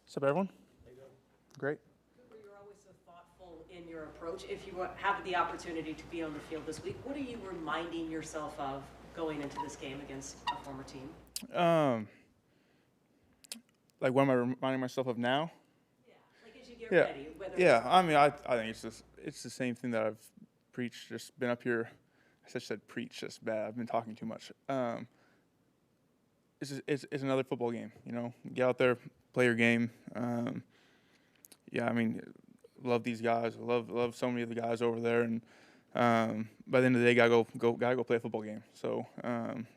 What's up, everyone? How you doing? Great. Cooper, you're always so thoughtful in your approach. If you have the opportunity to be on the field this week, what are you reminding yourself of going into this game against a former team? Um, like, what am I reminding myself of now? Yeah, like as you get Yeah. ready, whether Yeah. I mean, I think it's the same thing that I've preached. Just been up here. I just said preach. That's bad. I've been talking too much. It's another football game. Get out there, play your game. Yeah. I mean, love these guys. Love so many of the guys over there, and by the end of the day, gotta go play a football game. So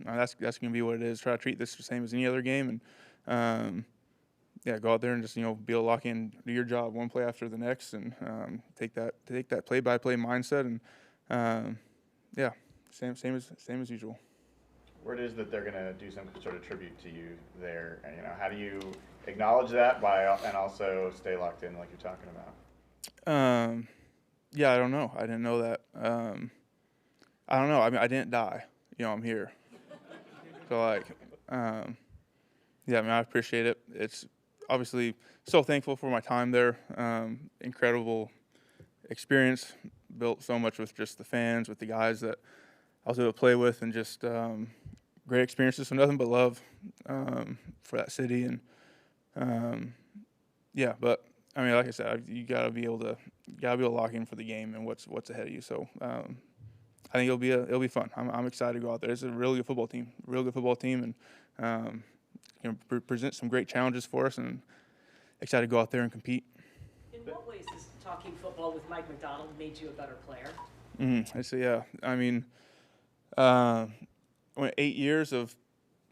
that's gonna be what it is. Try to treat this the same as any other game, and yeah, go out there and just be able to lock in, do your job one play after the next, and take that play-by-play mindset, and yeah, same as usual. Word is that they're going to do some sort of tribute to you there. And, how do you acknowledge that and also stay locked in like you're talking about? Yeah, I don't know. I didn't know that. I don't know. I mean, I didn't die. I'm here. So yeah, I mean, I appreciate it. It's obviously so thankful for my time there. Incredible experience. Built so much with just the fans, with the guys that I was able to play with, and just great experiences. So nothing but love for that city, and yeah. But I mean, like I said, you gotta be able to lock in for the game and what's ahead of you. So I think it'll be fun. I'm excited to go out there. It's a really good football team, and present some great challenges for us, and excited to go out there and compete. in what ways has talking football with Mike McDonald made you a better player? I say, yeah. I mean, 8 years of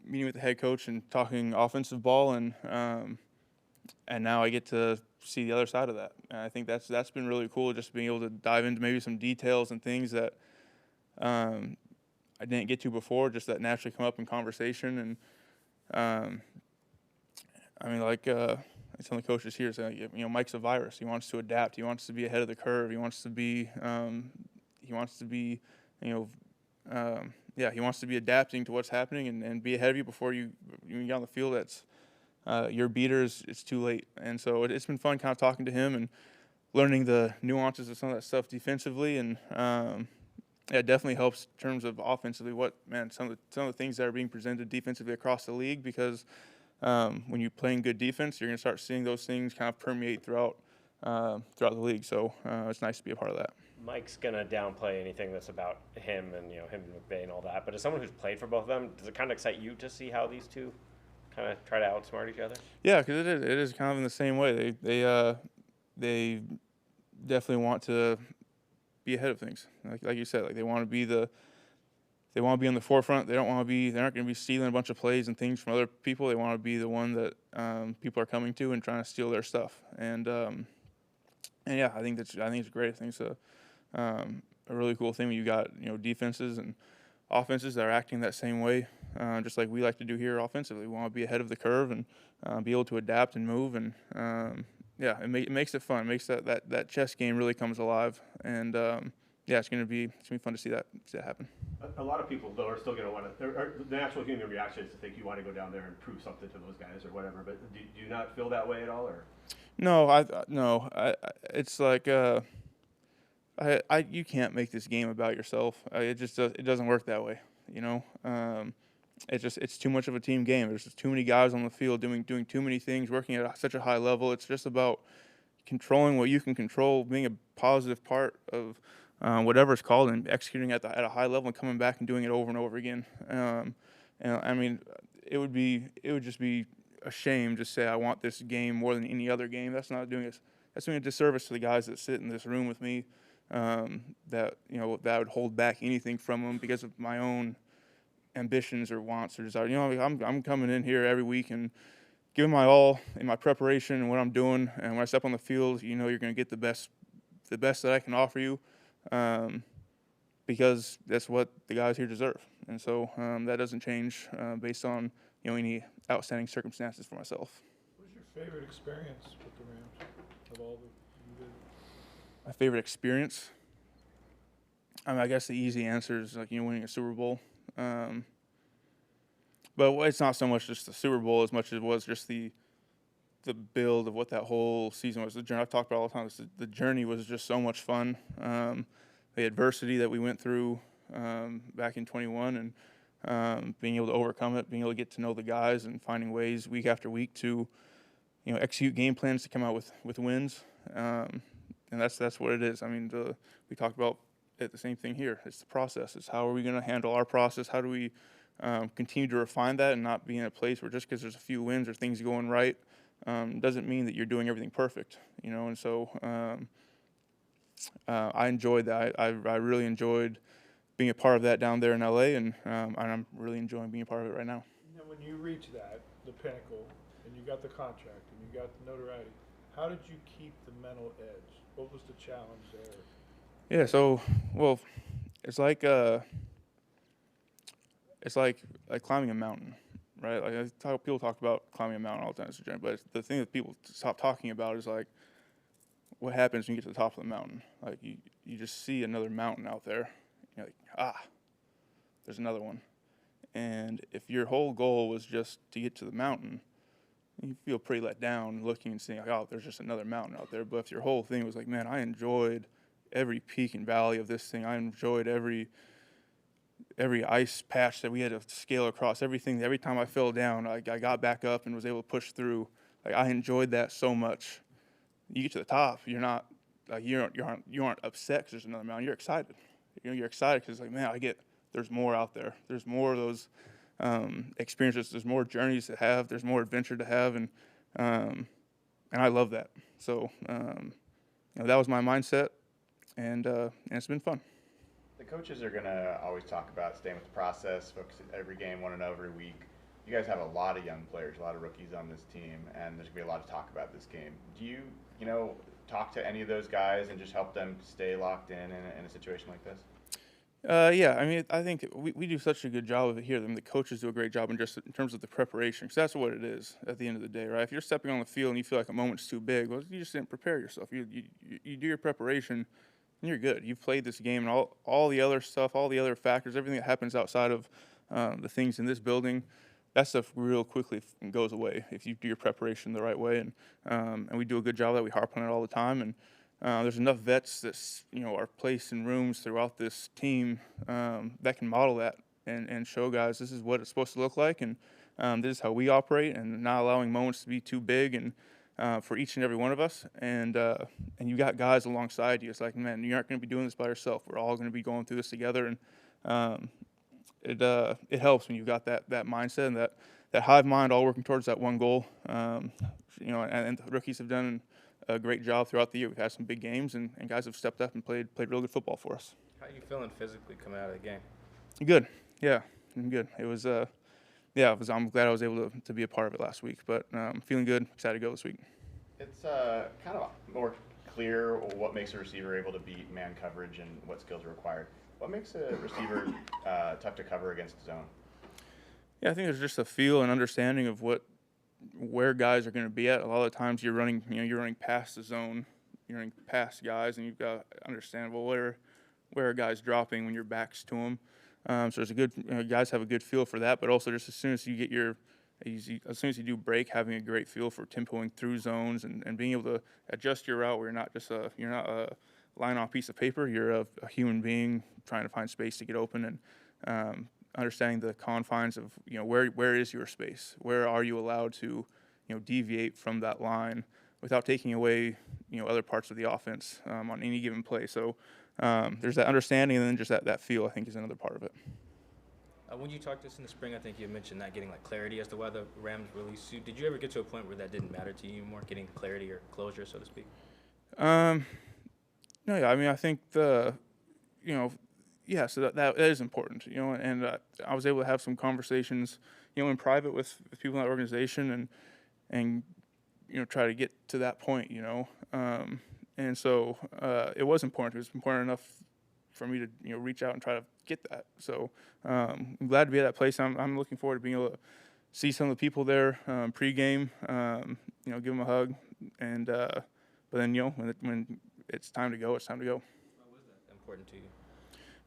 meeting with the head coach and talking offensive ball, and now I get to see the other side of that. And I think that's been really cool, just being able to dive into maybe some details and things that I didn't get to before, just that naturally come up in conversation. And I mean, like some of the coaches here say, Mike's a virus. He wants to adapt. He wants to be ahead of the curve. He wants to be he wants to be adapting to what's happening and be ahead of you before you get on the field. That's your beaters. It's too late. And so it's been fun kind of talking to him and learning the nuances of some of that stuff defensively. And it definitely helps in terms of offensively. Some of the things that are being presented defensively across the league, because when you're playing good defense, you're going to start seeing those things kind of permeate throughout the league. So it's nice to be a part of that. Mike's gonna downplay anything that's about him and him and McVay and all that. But as someone who's played for both of them, does it kind of excite you to see how these two kind of try to outsmart each other? Yeah, because it is kind of in the same way. They definitely want to be ahead of things. Like you said, they want to be on the forefront. They're not going to be stealing a bunch of plays and things from other people. They want to be the one that people are coming to and trying to steal their stuff. And yeah, I think it's great. I think it's a really cool thing when you got defenses and offenses that are acting that same way, just like we like to do here offensively. We want to be ahead of the curve and be able to adapt and move, and yeah, it makes it fun. It makes that chess game really comes alive, and yeah, it's gonna be fun to see that happen. A lot of people, though, are still going to want to. The natural human reaction is to think you want to go down there and prove something to those guys or whatever. But do you not feel that way at all, or? No, it's like you can't make this game about yourself. It doesn't work that way. It's too much of a team game. There's just too many guys on the field doing too many things, working at such a high level. It's just about controlling what you can control, being a positive part of whatever it's called, and executing at a high level and coming back and doing it over and over again. And I mean, it would just be a shame to say I want this game more than any other game. That's doing a disservice to the guys that sit in this room with me. That would hold back anything from them because of my own ambitions or wants or desire. I'm coming in here every week and giving my all in my preparation and what I'm doing. And when I step on the field, you're going to get the best that I can offer you, because that's what the guys here deserve. And so that doesn't change based on any outstanding circumstances for myself. What was your favorite experience with the Rams of all that you did? My favorite experience? I mean, I guess the easy answer is winning a Super Bowl. But it's not so much just the Super Bowl as much as it was just the the build of what that whole season was. The journey I've talked about all the time. The journey was just so much fun. The adversity that we went through back in 21, and being able to overcome it, being able to get to know the guys, and finding ways week after week to, execute game plans to come out with wins. And that's what it is. I mean, we talked about it, the same thing here. It's the process. It's how are we going to handle our process? How do we continue to refine that and not be in a place where just because there's a few wins or things going right doesn't mean that you're doing everything perfect, And so I enjoyed that. I really enjoyed being a part of that down there in LA, and I'm really enjoying being a part of it right now. Now, when you reach the pinnacle, and you got the contract, and you got the notoriety, how did you keep the mental edge? What was the challenge there? Yeah, so, well, it's like climbing a mountain, right? Like people talk about climbing a mountain all the time, but the thing that people stop talking about is like what happens when you get to the top of the mountain. Like you just see another mountain out there. You're like, there's another one. And if your whole goal was just to get to the mountain, you feel pretty let down looking and seeing, like, oh, there's just another mountain out there. But if your whole thing was like, man, I enjoyed every peak and valley of this thing. I enjoyed every ice patch that we had to scale across, everything. Every time I fell down, I got back up and was able to push through. Like, I enjoyed that so much. You get to the top, you're not like you aren't upset because there's another mountain. You're excited. You're excited because like, man, there's more out there. There's more of those experiences. There's more journeys to have. There's more adventure to have, and I love that. So that was my mindset, and it's been fun. The coaches are going to always talk about staying with the process, focus every game, 1-0 every week. You guys have a lot of young players, a lot of rookies on this team, and there's going to be a lot of talk about this game. Do you talk to any of those guys and just help them stay locked in a situation like this? Yeah, I mean, I think we do such a good job of it here. I mean, the coaches do a great job in terms of the preparation, because that's what it is at the end of the day, right? If you're stepping on the field and you feel like a moment's too big, well, you just didn't prepare yourself. You do your preparation, and you're good. You've played this game, and all the other stuff, all the other factors, everything that happens outside of the things in this building, that stuff real quickly goes away if you do your preparation the right way. And we do a good job of that. We harp on it all the time, and there's enough vets that are placed in rooms throughout this team that can model that and show guys this is what it's supposed to look like, and this is how we operate, and not allowing moments to be too big and for each and every one of us. And you got guys alongside you. It's like, man, you aren't going to be doing this by yourself. We're all going to be going through this together, and it helps when you've got that mindset and that hive mind, all working towards that one goal. And the rookies have done a great job throughout the year. We've had some big games, and guys have stepped up and played real good football for us. How are you feeling physically coming out of the game? Good. Yeah, I'm good. It was I'm glad I was able to be a part of it last week, but I'm feeling good. Excited to go this week. It's kind of more clear what makes a receiver able to beat man coverage and what skills are required. What makes a receiver tough to cover against zone? Yeah, I think there's just a feel and understanding of where guys are going to be at. A lot of the times you're running past the zone, you're running past guys, and you've got to understand, well, where are guys dropping when your back's to them. So there's a good guys have a good feel for that, but also just as soon as you do break, having a great feel for tempoing through zones and being able to adjust your route where you're not a line off piece of paper. You're a human being trying to find space to get open, and understanding the confines of where is your space, where are you allowed to deviate from that line without taking away other parts of the offense on any given play. So there's that understanding, and then just that feel, I think, is another part of it. When you talked to us in the spring, I think you mentioned not getting clarity as to why the Rams released you. Did you ever get to a point where that didn't matter to you anymore, getting clarity or closure, so to speak? No, yeah. I mean, I think so that is important, and I was able to have some conversations, in private with people in that organization, and try to get to that point, and so it was important. It was important enough for me to reach out and try to get that. So I'm glad to be at that place. I'm looking forward to being able to see some of the people there pregame, give them a hug, and but then when it's time to go, it's time to go. Why was that important to you?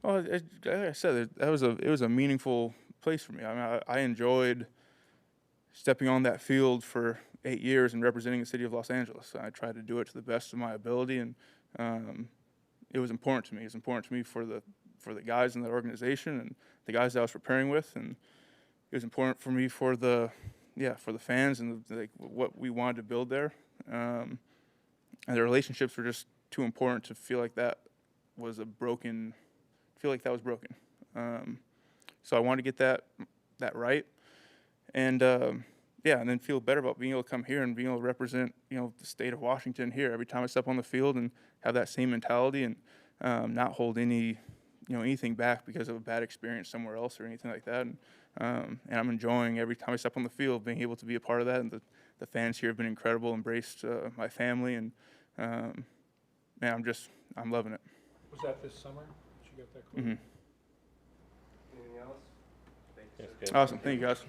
Well, like I said, it was a meaningful place for me. I mean, I enjoyed stepping on that field for 8 years and representing the city of Los Angeles. I tried to do it to the best of my ability, and it was important to me. It was important to me for the guys in the organization and the guys that I was preparing with, and it was important for me for the fans and what we wanted to build there. And the relationships were just too important to feel like that was broken. So I wanted to get that right, and and then feel better about being able to come here and being able to represent the state of Washington here every time I step on the field, and have that same mentality, and not hold anything back because of a bad experience somewhere else or anything like that. And I'm enjoying every time I step on the field being able to be a part of that, and the fans here have been incredible, embraced my family, and man, I'm loving it. Was that this summer that you got that call? Mm-hmm. Anything else? Yes, good. Awesome, thank you guys.